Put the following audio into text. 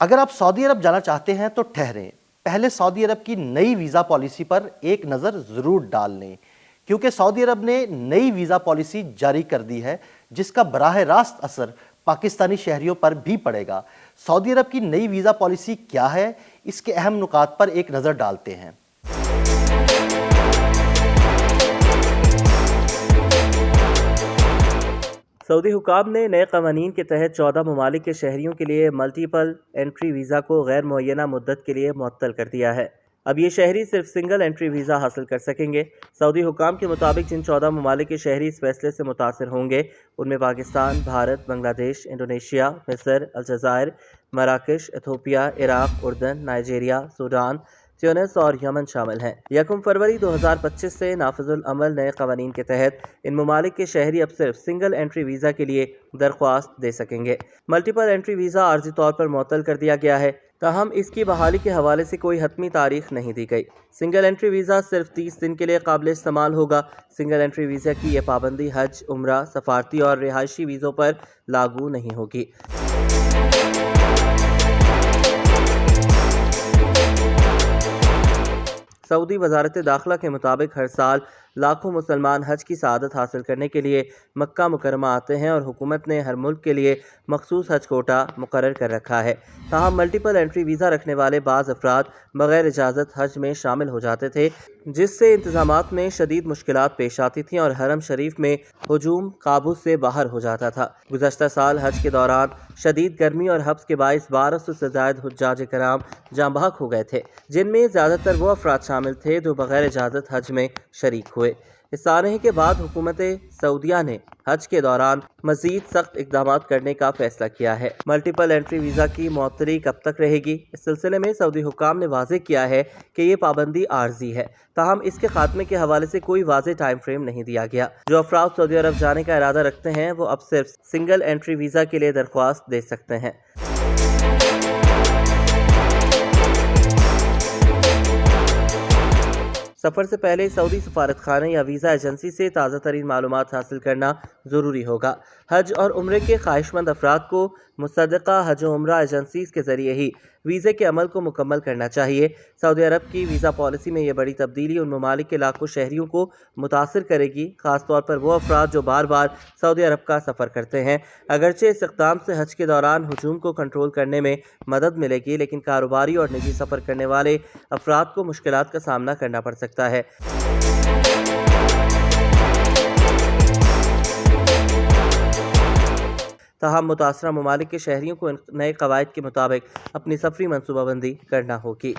اگر آپ سعودی عرب جانا چاہتے ہیں تو ٹھہریں، پہلے سعودی عرب کی نئی ویزا پالیسی پر ایک نظر ضرور ڈال لیں، کیونکہ سعودی عرب نے نئی ویزا پالیسی جاری کر دی ہے جس کا براہ راست اثر پاکستانی شہریوں پر بھی پڑے گا۔ سعودی عرب کی نئی ویزا پالیسی کیا ہے، اس کے اہم نکات پر ایک نظر ڈالتے ہیں۔ سعودی حکام نے نئے قوانین کے تحت 14 ممالک کے شہریوں کے لیے ملٹیپل انٹری ویزا کو غیر معینہ مدت کے لیے معطل کر دیا ہے۔ اب یہ شہری صرف سنگل انٹری ویزا حاصل کر سکیں گے۔ سعودی حکام کے مطابق جن 14 ممالک کے شہری اس فیصلے سے متاثر ہوں گے ان میں پاکستان، بھارت، بنگلہ دیش، انڈونیشیا، مصر، الجزائر، مراکش، ایتھوپیا، عراق، اردن، نائجیریا، سوڈان، تیونس اور یمن شامل ہیں۔ 1 فروری 2025 سے نافذ العمل نئے قوانین کے تحت ان ممالک کے شہری اب صرف سنگل انٹری ویزا کے لیے درخواست دے سکیں گے۔ ملٹیپل انٹری ویزا عارضی طور پر معطل کر دیا گیا ہے، تاہم اس کی بحالی کے حوالے سے کوئی حتمی تاریخ نہیں دی گئی۔ سنگل انٹری ویزا صرف 30 دن کے لیے قابل استعمال ہوگا۔ سنگل انٹری ویزا کی یہ پابندی حج، عمرہ، سفارتی اور رہائشی ویزوں پر لاگو نہیں ہوگی۔ سعودی وزارت داخلہ کے مطابق ہر سال لاکھوں مسلمان حج کی سعادت حاصل کرنے کے لیے مکہ مکرمہ آتے ہیں اور حکومت نے ہر ملک کے لیے مخصوص حج کوٹا مقرر کر رکھا ہے۔ تاہم ملٹیپل انٹری ویزا رکھنے والے بعض افراد بغیر اجازت حج میں شامل ہو جاتے تھے، جس سے انتظامات میں شدید مشکلات پیش آتی تھیں اور حرم شریف میں ہجوم قابو سے باہر ہو جاتا تھا۔ گزشتہ سال حج کے دوران شدید گرمی اور حبس کے باعث 1200 سے زائد حجاج کرام جاں بحق ہو گئے تھے، جن میں زیادہ تر وہ افراد شامل تھے جو بغیر اجازت حج میں شریک ہوئے۔ اس سانحے کے بعد حکومت سعودیہ نے حج کے دوران مزید سخت اقدامات کرنے کا فیصلہ کیا ہے۔ ملٹیپل انٹری ویزا کی معطلی کب تک رہے گی؟ اس سلسلے میں سعودی حکام نے واضح کیا ہے کہ یہ پابندی عارضی ہے، تاہم اس کے خاتمے کے حوالے سے کوئی واضح ٹائم فریم نہیں دیا گیا۔ جو افراد سعودی عرب جانے کا ارادہ رکھتے ہیں وہ اب صرف سنگل انٹری ویزا کے لیے درخواست دے سکتے ہیں۔ سفر سے پہلے سعودی سفارت خانے یا ویزا ایجنسی سے تازہ ترین معلومات حاصل کرنا ضروری ہوگا۔ حج اور عمرے کے خواہش مند افراد کو مصدقہ حج و عمرہ ایجنسیز کے ذریعے ہی ویزے کے عمل کو مکمل کرنا چاہیے۔ سعودی عرب کی ویزا پالیسی میں یہ بڑی تبدیلی ان ممالک کے لاکھوں شہریوں کو متاثر کرے گی، خاص طور پر وہ افراد جو بار بار سعودی عرب کا سفر کرتے ہیں۔ اگرچہ اس اقدام سے حج کے دوران ہجوم کو کنٹرول کرنے میں مدد ملے گی، لیکن کاروباری اور نجی سفر کرنے والے افراد کو مشکلات کا سامنا کرنا پڑ سکتا ہے۔ تاہم متاثرہ ممالک کے شہریوں کو ان نئے قواعد کے مطابق اپنی سفری منصوبہ بندی کرنا ہوگی۔